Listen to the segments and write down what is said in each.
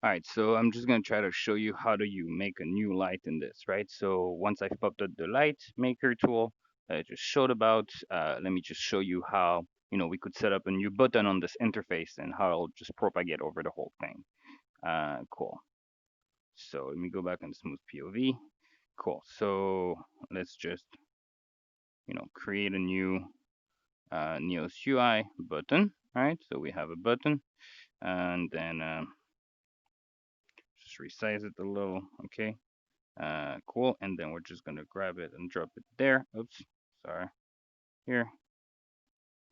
All right, so I'm just gonna try to show you how do you make a new light in this, right? So once I've popped up the light maker tool that I just showed about, let me just show you how, we could set up a new button on this interface and how it'll just propagate over the whole thing. Cool. So let me go back on smooth POV. Cool. So let's just, create a new Neos UI button, right? So we have a button and then just resize it a little, okay? Cool. And then we're just gonna grab it and drop it there. Oops, sorry. Here.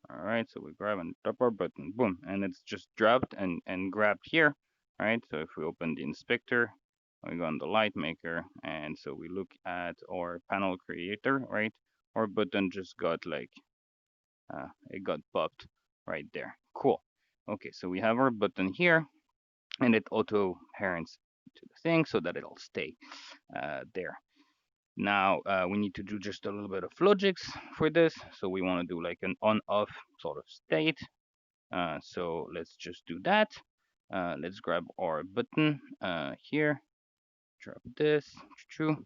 All right. So we grab and drop our button. Boom, and it's just dropped and grabbed here. All right. So if we open the inspector, we go on the light maker, and so we look at our panel creator, right? Our button just got like it got popped right there. Cool. Okay, so we have our button here, and it auto parents to the thing so that it'll stay there. Now we need to do just a little bit of logics for this. So we want to do like an on-off sort of state. So let's just do that. Let's grab our button here, drop this. True.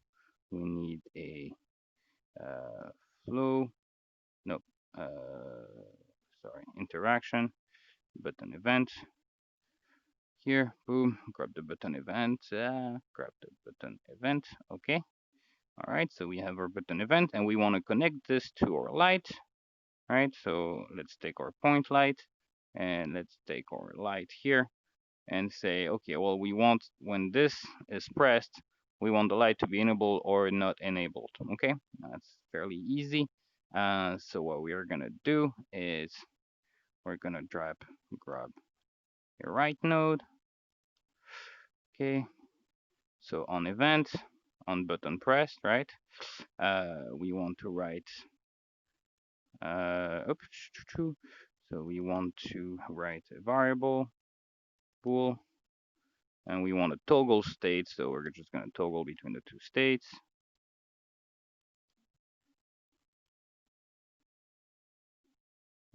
We need a flow. Nope. Sorry, interaction button event. Here, boom, grab the button event, grab the button event, okay. All right, so we have our button event and we want to connect this to our light. All right, so let's take our point light and let's take our light here and say, okay, well, we want when this is pressed, we want the light to be enabled or not enabled. Okay, that's fairly easy. So what we are gonna do is we're gonna grab your right node. Okay, so on event, on button pressed, right? We want to write oops, so we want to write a variable bool, and we want to toggle state, so we're just going to toggle between the two states.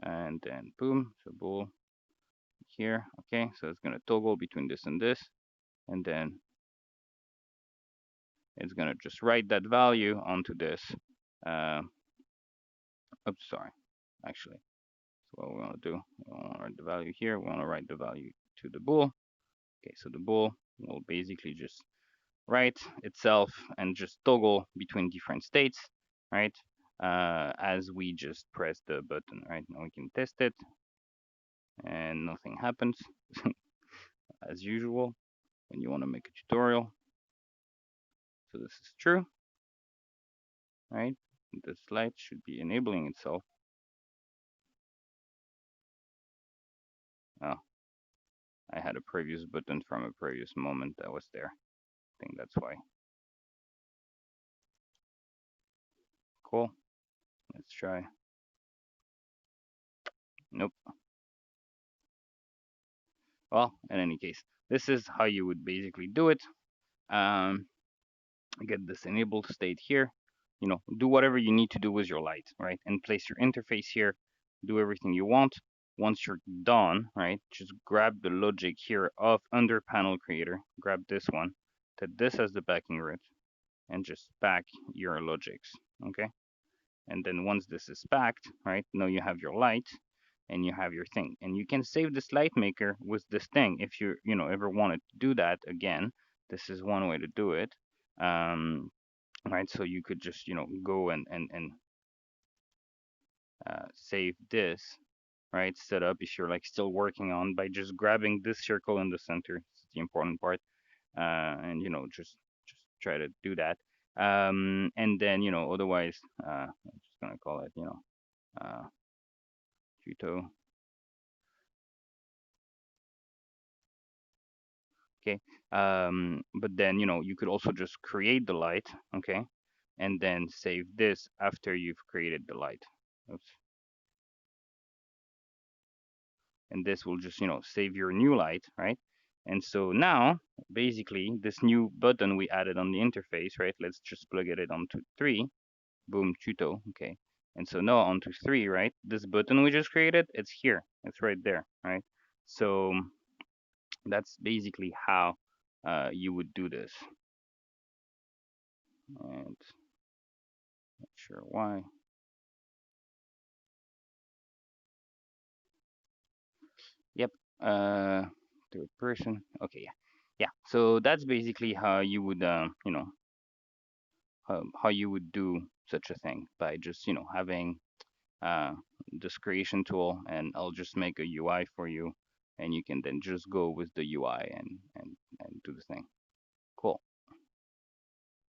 And then boom, so bool here. Okay, so it's going to toggle between this and this, and then it's going to just write that value onto this. Oops, sorry, actually, so what we want to do, we want to write the value here, we want to write the value to the bool. Okay, so the bool will basically just write itself and just toggle between different states, right? As we just press the button, right? Now we can test it and nothing happens as usual when you want to make a tutorial. So this is true, right? This light should be enabling itself. Oh, I had a previous button from a previous moment that was there. I think that's why. Cool. Let's try. Nope. Well, in any case, this is how you would basically do it. Get this enabled state here. Do whatever you need to do with your light, right? And place your interface here. Do everything you want. Once you're done, right, just grab the logic here of under panel creator. Grab this one, set this as the backing root, and just pack your logics, okay? And then once this is packed, right, now you have your light and you have your thing. And you can save this light maker with this thing if you, ever wanted to do that again. This is one way to do it. Right, so you could just, go and save this, right, set up if you're like still working on by just grabbing this circle in the center. It's the important part. And, just try to do that. And then, otherwise, I'm just going to call it, tuto. Okay. But then, you could also just create the light, okay, and then save this after you've created the light. Oops. And this will just, save your new light, right? And so now, basically, this new button we added on the interface, right? Let's just plug it onto 3. Boom, tuto, okay. And so now onto 3, right? This button we just created, it's here. It's right there, right? So That's basically how you would do this. And not sure why. Yep. Uh, third person. Okay, yeah, yeah. So that's basically how you would, how you would do such a thing by just, having uh, this creation tool, and I'll just make a UI for you, and you can then just go with the UI and do the thing.